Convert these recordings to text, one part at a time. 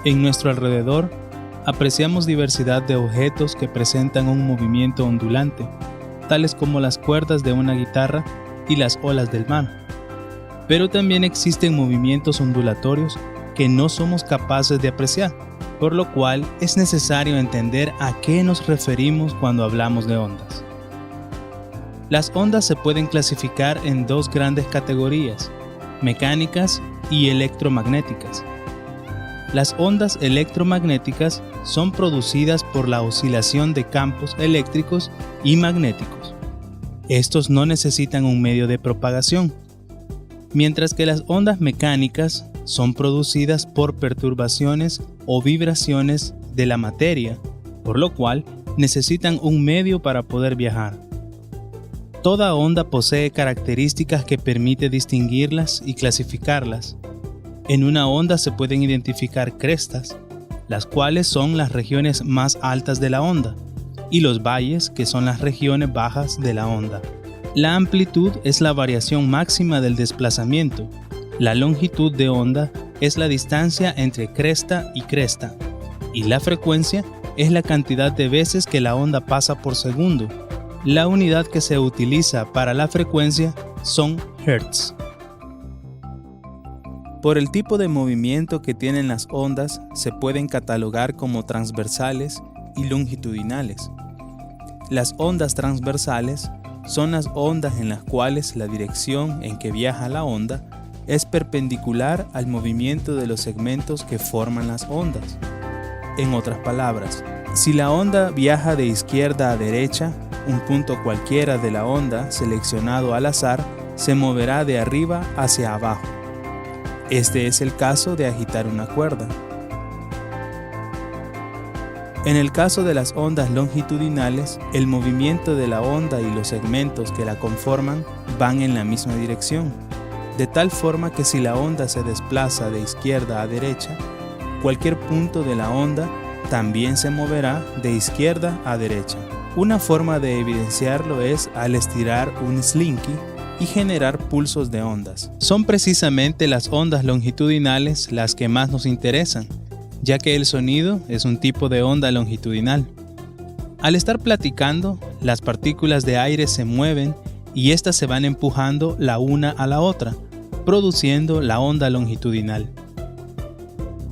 En nuestro alrededor, apreciamos diversidad de objetos que presentan un movimiento ondulante, tales como las cuerdas de una guitarra y las olas del mar. Pero también existen movimientos ondulatorios que no somos capaces de apreciar, por lo cual es necesario entender a qué nos referimos cuando hablamos de ondas. Las ondas se pueden clasificar en dos grandes categorías, mecánicas y electromagnéticas. Las ondas electromagnéticas son producidas por la oscilación de campos eléctricos y magnéticos. Estos no necesitan un medio de propagación, mientras que las ondas mecánicas son producidas por perturbaciones o vibraciones de la materia, por lo cual necesitan un medio para poder viajar. Toda onda posee características que permite distinguirlas y clasificarlas. En una onda se pueden identificar crestas, las cuales son las regiones más altas de la onda, y los valles, que son las regiones bajas de la onda. La amplitud es la variación máxima del desplazamiento. La longitud de onda es la distancia entre cresta y cresta, y la frecuencia es la cantidad de veces que la onda pasa por segundo. La unidad que se utiliza para la frecuencia son hertz. Por el tipo de movimiento que tienen las ondas, se pueden catalogar como transversales y longitudinales. Las ondas transversales son las ondas en las cuales la dirección en que viaja la onda es perpendicular al movimiento de los segmentos que forman las ondas. En otras palabras, si la onda viaja de izquierda a derecha, un punto cualquiera de la onda seleccionado al azar se moverá de arriba hacia abajo. Este es el caso de agitar una cuerda. En el caso de las ondas longitudinales, el movimiento de la onda y los segmentos que la conforman van en la misma dirección, de tal forma que si la onda se desplaza de izquierda a derecha, cualquier punto de la onda también se moverá de izquierda a derecha. Una forma de evidenciarlo es al estirar un slinky y generar pulsos de ondas. Son precisamente las ondas longitudinales las que más nos interesan, ya que el sonido es un tipo de onda longitudinal. Al estar platicando, las partículas de aire se mueven y éstas se van empujando la una a la otra, produciendo la onda longitudinal.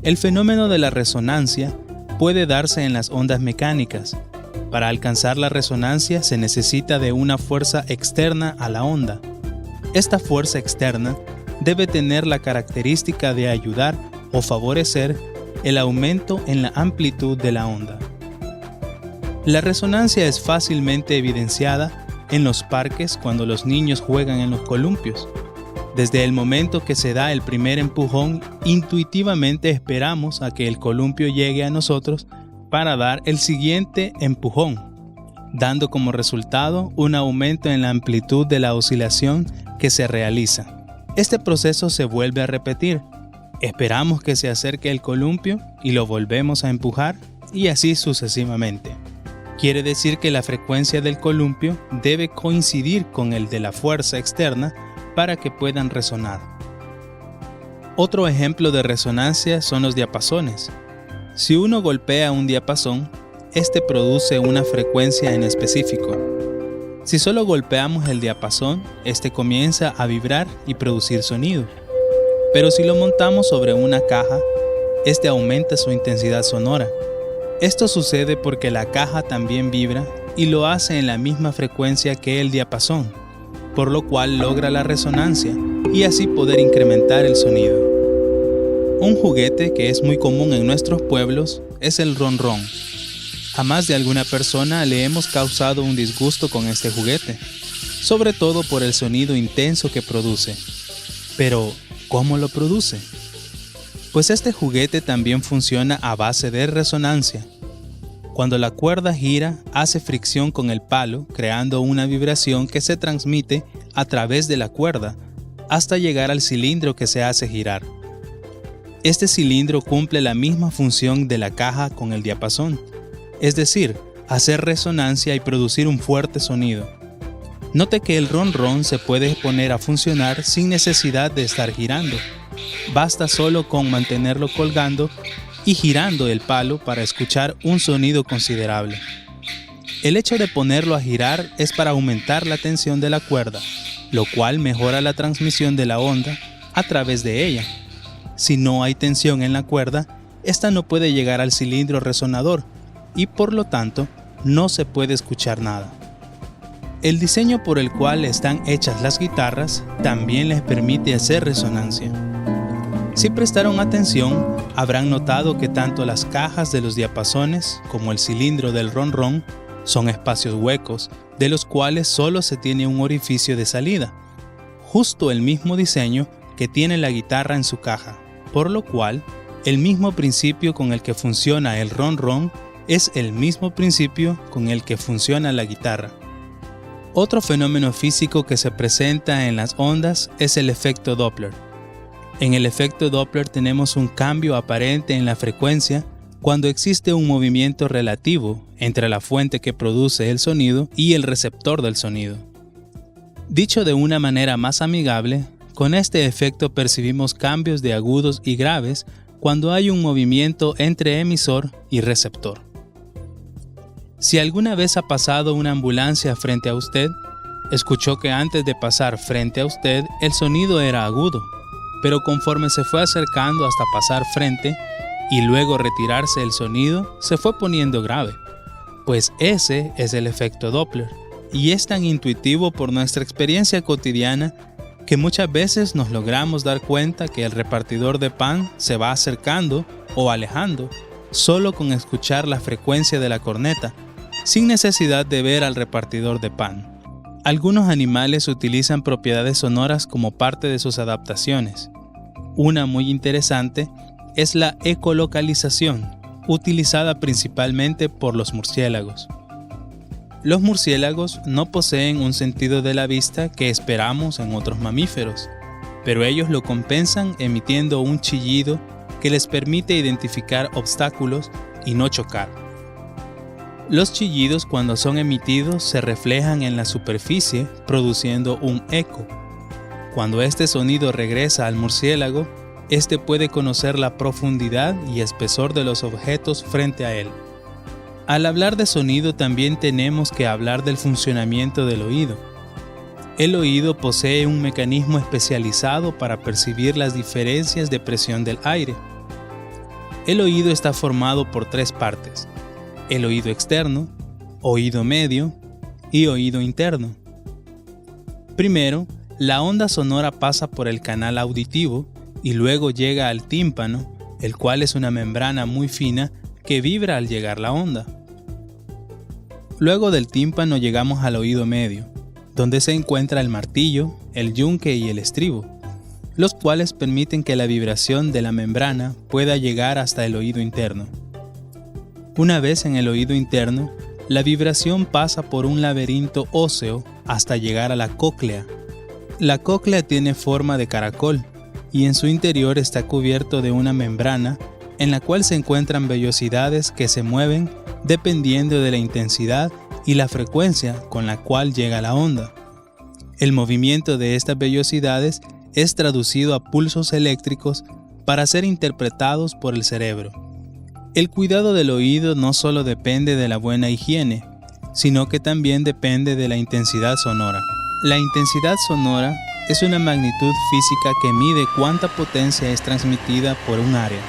El fenómeno de la resonancia puede darse en las ondas mecánicas. Para alcanzar la resonancia se necesita de una fuerza externa a la onda. Esta fuerza externa debe tener la característica de ayudar o favorecer el aumento en la amplitud de la onda. La resonancia es fácilmente evidenciada en los parques cuando los niños juegan en los columpios. Desde el momento que se da el primer empujón, intuitivamente esperamos a que el columpio llegue a nosotros para dar el siguiente empujón, dando como resultado un aumento en la amplitud de la oscilación que se realiza. Este proceso se vuelve a repetir. Esperamos que se acerque el columpio y lo volvemos a empujar y así sucesivamente. Quiere decir que la frecuencia del columpio debe coincidir con el de la fuerza externa para que puedan resonar. Otro ejemplo de resonancia son los diapasones. Si uno golpea un diapasón, este produce una frecuencia en específico. Si solo golpeamos el diapasón, este comienza a vibrar y producir sonido. Pero si lo montamos sobre una caja, este aumenta su intensidad sonora. Esto sucede porque la caja también vibra y lo hace en la misma frecuencia que el diapasón, por lo cual logra la resonancia y así poder incrementar el sonido. Un juguete que es muy común en nuestros pueblos es el ron-ron. A más de alguna persona le hemos causado un disgusto con este juguete, sobre todo por el sonido intenso que produce. Pero, ¿cómo lo produce? Pues este juguete también funciona a base de resonancia. Cuando la cuerda gira, hace fricción con el palo, creando una vibración que se transmite a través de la cuerda hasta llegar al cilindro que se hace girar. Este cilindro cumple la misma función de la caja con el diapasón, es decir, hacer resonancia y producir un fuerte sonido. Note que el ron-ron se puede poner a funcionar sin necesidad de estar girando. Basta solo con mantenerlo colgando y girando el palo para escuchar un sonido considerable. El hecho de ponerlo a girar es para aumentar la tensión de la cuerda, lo cual mejora la transmisión de la onda a través de ella. Si no hay tensión en la cuerda, esta no puede llegar al cilindro resonador y por lo tanto no se puede escuchar nada. El diseño por el cual están hechas las guitarras también les permite hacer resonancia. Si prestaron atención, habrán notado que tanto las cajas de los diapasones como el cilindro del ron-ron son espacios huecos, de los cuales solo se tiene un orificio de salida, justo el mismo diseño que tiene la guitarra en su caja, por lo cual el mismo principio con el que funciona el ron-ron es el mismo principio con el que funciona la guitarra. Otro fenómeno físico que se presenta en las ondas es el efecto Doppler. En el efecto Doppler tenemos un cambio aparente en la frecuencia cuando existe un movimiento relativo entre la fuente que produce el sonido y el receptor del sonido. Dicho de una manera más amigable, con este efecto percibimos cambios de agudos y graves cuando hay un movimiento entre emisor y receptor. Si alguna vez ha pasado una ambulancia frente a usted, escuchó que antes de pasar frente a usted el sonido era agudo, pero conforme se fue acercando hasta pasar frente y luego retirarse el sonido, se fue poniendo grave. Pues ese es el efecto Doppler, y es tan intuitivo por nuestra experiencia cotidiana que muchas veces nos logramos dar cuenta que el repartidor de pan se va acercando o alejando solo con escuchar la frecuencia de la corneta, sin necesidad de ver al repartidor de pan. Algunos animales utilizan propiedades sonoras como parte de sus adaptaciones. Una muy interesante es la ecolocalización, utilizada principalmente por los murciélagos. Los murciélagos no poseen un sentido de la vista que esperamos en otros mamíferos, pero ellos lo compensan emitiendo un chillido que les permite identificar obstáculos y no chocar. Los chillidos, cuando son emitidos, se reflejan en la superficie produciendo un eco. Cuando este sonido regresa al murciélago, este puede conocer la profundidad y espesor de los objetos frente a él. Al hablar de sonido también tenemos que hablar del funcionamiento del oído. El oído posee un mecanismo especializado para percibir las diferencias de presión del aire. El oído está formado por tres partes: el oído externo, oído medio y oído interno. Primero, la onda sonora pasa por el canal auditivo y luego llega al tímpano, el cual es una membrana muy fina que vibra al llegar la onda. Luego del tímpano llegamos al oído medio, donde se encuentra el martillo, el yunque y el estribo, los cuales permiten que la vibración de la membrana pueda llegar hasta el oído interno. Una vez en el oído interno, la vibración pasa por un laberinto óseo hasta llegar a la cóclea. La cóclea tiene forma de caracol y en su interior está cubierto de una membrana en la cual se encuentran vellosidades que se mueven dependiendo de la intensidad y la frecuencia con la cual llega la onda. El movimiento de estas vellosidades es traducido a pulsos eléctricos para ser interpretados por el cerebro. El cuidado del oído no solo depende de la buena higiene, sino que también depende de la intensidad sonora. La intensidad sonora es una magnitud física que mide cuánta potencia es transmitida por un área.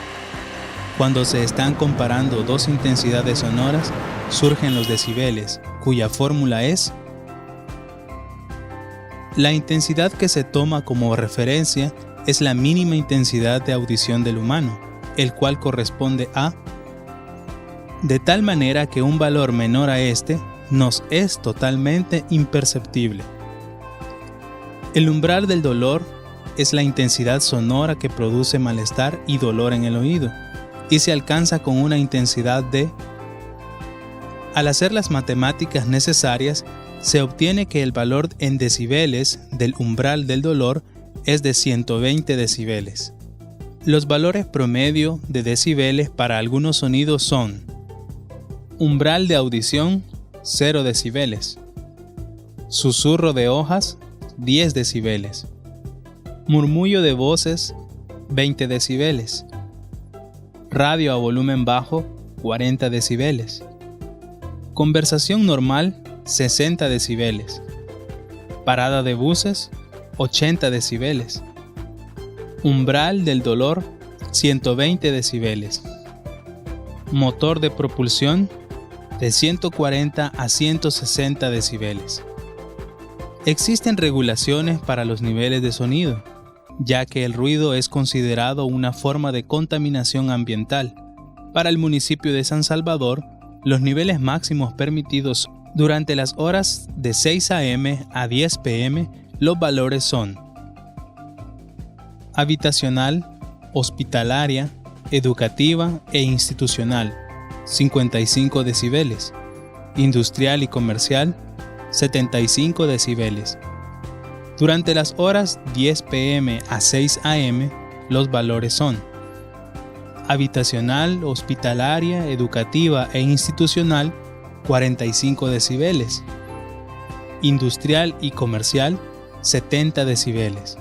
Cuando se están comparando dos intensidades sonoras, surgen los decibeles, cuya fórmula es: la intensidad que se toma como referencia es la mínima intensidad de audición del humano, el cual corresponde a, de tal manera que un valor menor a este nos es totalmente imperceptible. El umbral del dolor es la intensidad sonora que produce malestar y dolor en el oído, y se alcanza con una intensidad de. Al hacer las matemáticas necesarias, se obtiene que el valor en decibeles del umbral del dolor es de 120 decibeles. Los valores promedio de decibeles para algunos sonidos son: umbral de audición, 0 decibeles; susurro de hojas, 10 decibeles; murmullo de voces, 20 decibeles; Radio a volumen bajo, 40 decibeles. Conversación normal, 60 decibeles. Parada de buses, 80 decibeles. Umbral del dolor, 120 decibeles. Motor de propulsión, de 140 a 160 decibeles. Existen regulaciones para los niveles de sonido, ya que el ruido es considerado una forma de contaminación ambiental. Para el municipio de San Salvador, los niveles máximos permitidos durante las horas de 6 a.m. a 10 p.m. los valores son: habitacional, hospitalaria, educativa e institucional, 55 decibeles. Industrial y comercial, 75 decibeles. Durante las horas 10 p.m. a 6 a.m. los valores son: habitacional, hospitalaria, educativa e institucional, 45 decibeles. Industrial y comercial, 70 decibeles.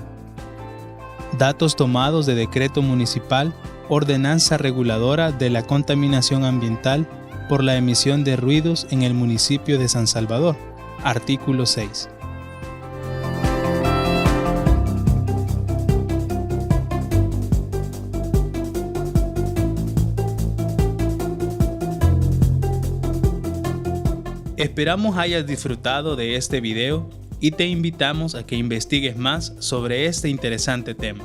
Datos tomados de Decreto Municipal, Ordenanza Reguladora de la Contaminación Ambiental por la emisión de ruidos en el municipio de San Salvador. Artículo 6. Esperamos hayas disfrutado de este video y te invitamos a que investigues más sobre este interesante tema.